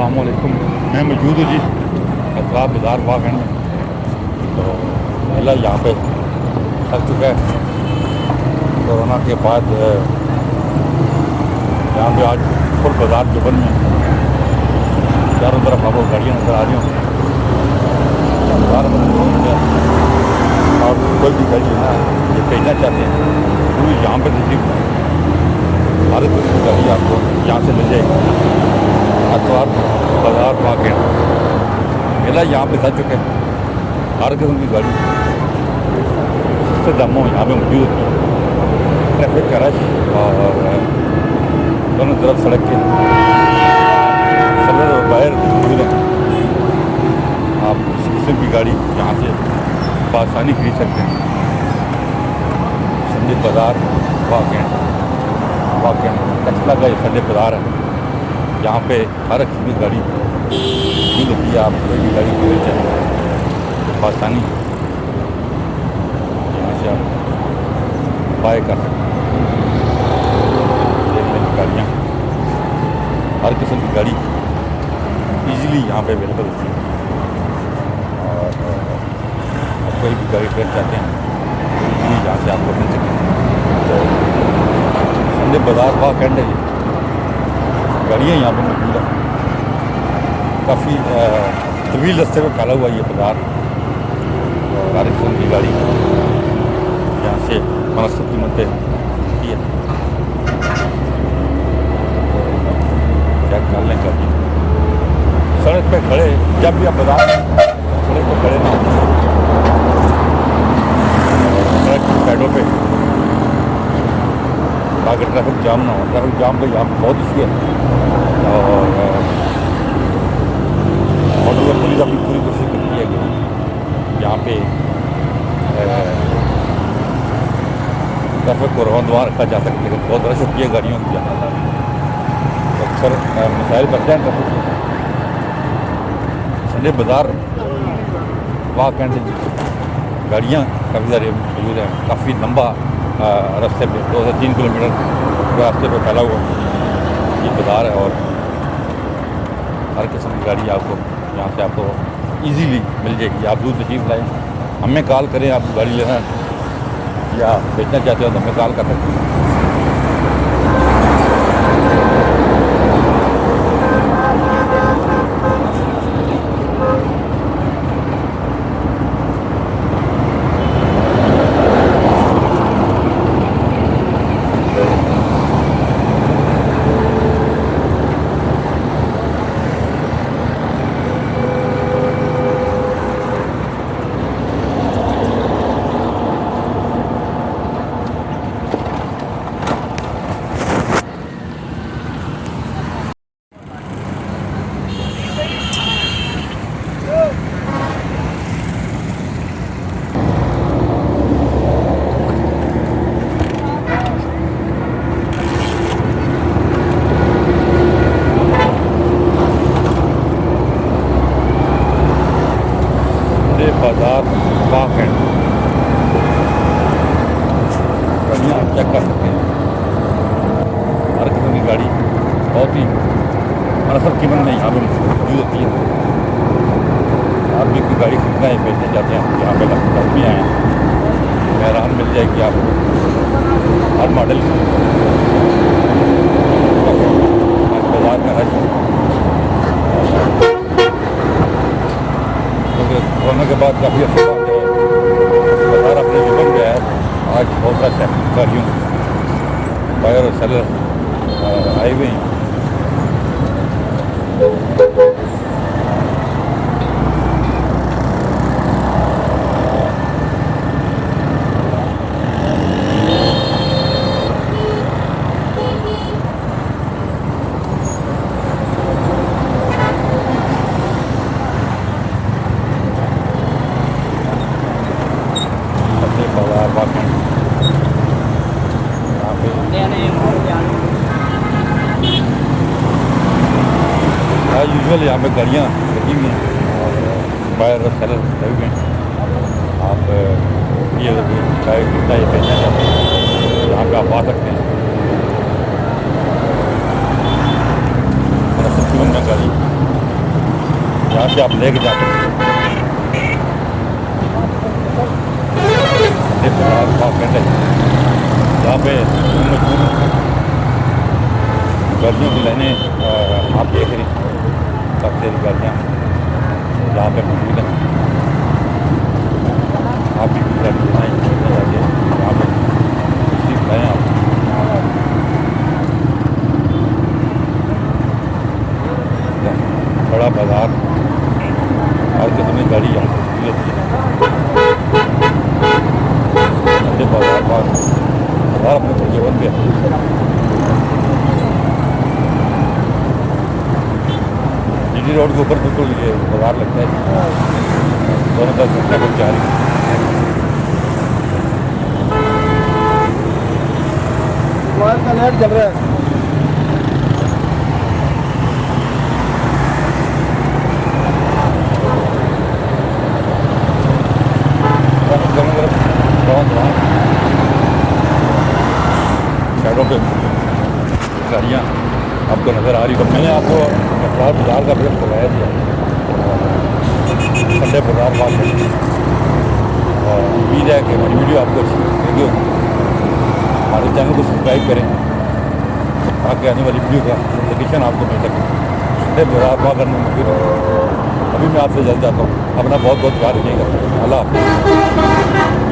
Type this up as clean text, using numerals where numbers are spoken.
अस्सलामुअलैकुम। मैं मौजूद हूँ जी खतरात बाज़ार वागन में। तो मेला यहाँ पे लग चुका है। कोरोना के बाद यहाँ पे आज फुल बाज़ार जुबन में चारों तरफ आपको गाड़ियाँ नज़र आ रही होंगी। और कोई भी गाड़ी ना ये भेजना चाहते हैं वो यहाँ पर तशरीफ लाएँ। हर किस्म की गाड़ी आपको यहाँ से मिल जाएगी। खतरात बाज़ार वागन मेला यहाँ पे सज चुका है। हर किस्म की गाड़ी सस्ते दामों यहाँ पे मौजूद है। ट्रैफिक का रश और दोनों तरफ सड़क के सड़क और बाहर मौजूद हैं। आप किसी किस्म की गाड़ी यहाँ से बआसानी खरीद सकते हैं। संडे बाज़ार वागन कचला का ये संडे बाज़ार है। यहाँ पे हर किस्म की गाड़ी मौजूद होती है। आप कोई भी गाड़ी खरीद चाहें बआसानी यहाँ से आप बाय कर सकते हैं। देख लें गाड़ियाँ हर किस्म की गाड़ी इजीली यहाँ पे अवेलेबल होती है। और आप कोई भी गाड़ी खरीद चाहते हैं इजीली यहाँ से आपको मिल सकती है। तो संडे बाज़ार वागन है। ये गाड़ियाँ यहाँ पे मौजूद है। काफ़ी तवील रास्ते में फैला हुआ ये बाज़ार। हर किस्म की गाड़ी यहाँ से मुनासिब कीमत पे मिलती है। चेक कर लें गाड़ी सड़क पे खड़े जब भी आप बाज़ार सड़क पे खड़े ना सड़क की साइडों पे ताकि ट्रैफिक जाम ना हो। ट्रैफिक जाम का यहाँ बहुत इशू है और मोटर पुलिस अपनी पूरी कोशिश करती है कि यहाँ पे ट्रैफिक को रवानदवा रखा जा सके। लेकिन बहुत रश होती है गाड़ियों की यहाँ अक्सर मसाइल बनते हैं ट्रैफिक के। संडे बाज़ार वागन से गाड़ियाँ काफ़ी सारी मौजूद हैं। काफ़ी लंबा रास्ते पे 2 से 3 किलोमीटर रास्ते पे फैला हुआ ये बाज़ार है। और हर किस्म की गाड़ी आपको यहाँ से आपको इजीली मिल जाएगी। आप दूर तशरीफ लाएँ, हमें कॉल करें। आप गाड़ी लेना या बेचना चाहते हो तो हमें कॉल कर सकते हैं। बाज़ार वागन गाड़ियाँ आप चेक कर सकते हैं। हर किस्म की गाड़ी बहुत ही मुनासिब कीमत में यहाँ पर मौजूद होती है। आप भी कोई गाड़ी खरीदना है बेचना चाहते हैं यहाँ पे भी आए हैं। हैरान मिल जाएगी आपको हर मॉडल बाज़ार में रश क्योंकि कोरोना के बाद काफ़ी अच्छा बाज़ार अपने जुबन गया है। आज बहुत रश है गाड़ियों बायर और सेलर आए हुए हैं। बाज़ार वागन यहाँ पे एज यूजुअल यहाँ पे गाड़ियाँ लगी हुई हैं और बायर और सेलर लगे हुए हैं। आप ये चाहे कितना ये बेचना चाहते हैं यहाँ पे आप आ सकते हैं। मुनासिब कीमत में गाड़ी यहाँ से आप लेके जा सकते हैं संडे बाजार मार्केट है, जहाँ पे मजबूर गर्मियों की लाइनें आप देख रहे हैं, काफ़ी सारी गाड़ियाँ यहाँ पे मौजूद हैं। आप भी कुछ गाड़ी बनाएं जाके यहाँ पे तशरीफ लाएँ आप। बड़ा बाजार हर किस्म की गाड़ी यहाँ पे मिल जाती है। संडे बाजार अपने प्रज्वल पे जीटी रोड के ऊपर बिल्कुल ये बाजार लगता है, दोनों तरफ संख्या बहुत जा रही है। मोबाइल का नेट चल रहा है। साइडों पे गाड़ियाँ आपको नज़र आ रही है। मैंने आपको कटरा बाजार का रेट बताया दिया, संडे बाजार वाले, और उम्मीद है कि हमारी वीडियो आपको अच्छी लगी होगी। हमारे चैनल को सब्सक्राइब करें ताकि आने वाली वीडियो का नोटिफिकेशन आपको मिल सके। संडे बाजार करने में फिर अभी मैं आपसे जल्द जाता हूँ। अपना बहुत बहुत ख्याल रखिएगा। अल्लाह हाफ़िज़।